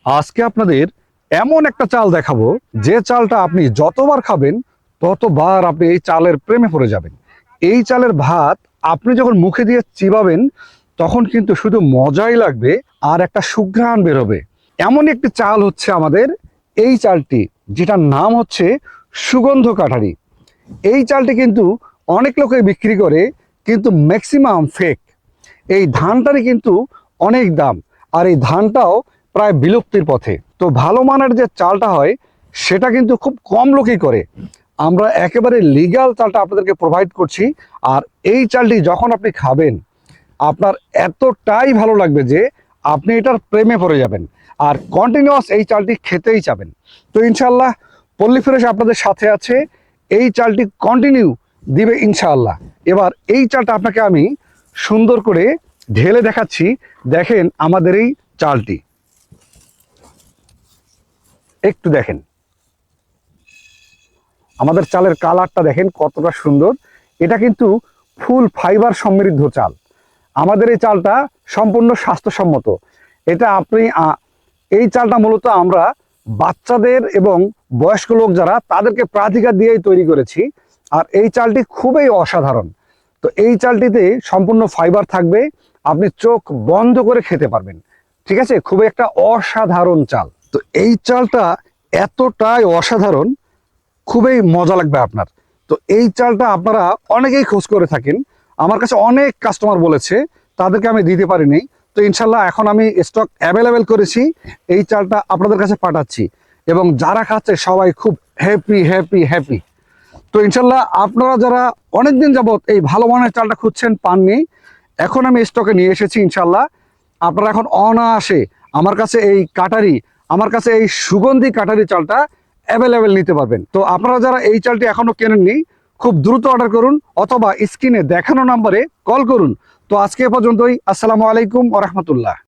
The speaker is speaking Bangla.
আজকে আপনাদের এমন একটা চাল দেখাবো যে চালটা আপনি যতবার খাবেন ততবার আপনি এই চালের প্রেমে পড়ে যাবেন। এই চালের ভাত আপনি যখন মুখে দিয়ে চিবাবেন তখন কিন্তু শুধু মজাই লাগবে আর একটা সুঘ্রাণ বের হবে। এমন একটি চাল হচ্ছে আমাদের এই চালটি, যেটার নাম হচ্ছে সুগন্ধ কাঠারি। এই চালটি কিন্তু অনেক লোকে বিক্রি করে, কিন্তু ম্যাক্সিমাম ফেক। এই ধানটারই কিন্তু অনেক দাম, আর এই ধানটাও প্রায় বিলুপ্তির পথে। তো ভালো মানের যে চালটা হয় সেটা কিন্তু খুব কম লোকই করে। আমরা একেবারে লিগ্যাল চালটা আপনাদেরকে প্রোভাইড করছি। আর এই চালটি যখন আপনি খাবেন আপনার এতটাই ভালো লাগবে যে আপনি এটার প্রেমে পড়ে যাবেন আর কন্টিনিউয়াস এই চালটি খেতেই চাবেন। তো ইনশাল্লাহ পল্লী ফ্রেশ আপনাদের সাথে আছে, এই চালটি কন্টিনিউ দিবে ইনশাআল্লাহ। এবার এই চালটা আপনাকে আমি সুন্দর করে ঢেলে দেখাচ্ছি। দেখেন আমাদের এই চালটি, একটু দেখেন আমাদের চালের কালারটা দেখেন কতটা সুন্দর। এটা কিন্তু ফুল ফাইবার সমৃদ্ধ চাল। আমাদের এই চালটা সম্পূর্ণ স্বাস্থ্যসম্মত। এটা আপনি এই চালটা মূলত আমরা বাচ্চাদের এবং বয়স্ক লোক যারা তাদেরকে প্রাধিকার দিয়েই তৈরি করেছি। আর এই চালটি খুবই অসাধারণ। তো এই চালটিতে সম্পূর্ণ ফাইবার থাকবে, আপনি চোখ বন্ধ করে খেতে পারবেন। ঠিক আছে, খুবই একটা অসাধারণ চাল। তো এই চালটা এতটাই অসাধারণ, খুবই মজা লাগবে আপনার। তো এই চালটা আপনারা অনেকেই খোঁজ করে থাকেন, আমার কাছে অনেক কাস্টমার বলেছে, তাদেরকে আমি দিতে পারিনি। তো ইনশাল্লাহ এখন আমি স্টক অ্যাভেলেবেল করেছি, এই চালটা আপনাদের কাছে পাঠাচ্ছি এবং যারা খাচ্ছে সবাই খুব হ্যাপি হ্যাপি হ্যাপি। তো ইনশাল্লাহ আপনারা যারা অনেকদিন যাবত এই ভালো মানের চালটা খুঁজছেন পাননি, এখন আমি স্টকে নিয়ে এসেছি ইনশাল্লাহ। আপনারা এখন অনায়াসে আমার কাছে এই কাটারি, আমার কাছে এই সুগন্ধি কাটারি চালটা অ্যাভেলেবেল নিতে পারবেন। তো আপনারা যারা এই চালটি এখনো কেনেননি খুব দ্রুত অর্ডার করুন অথবা স্ক্রিনে দেখানো নাম্বারে কল করুন। তো আজকে এ পর্যন্তই। আসসালামু আলাইকুম ওয়া রাহমাতুল্লাহ।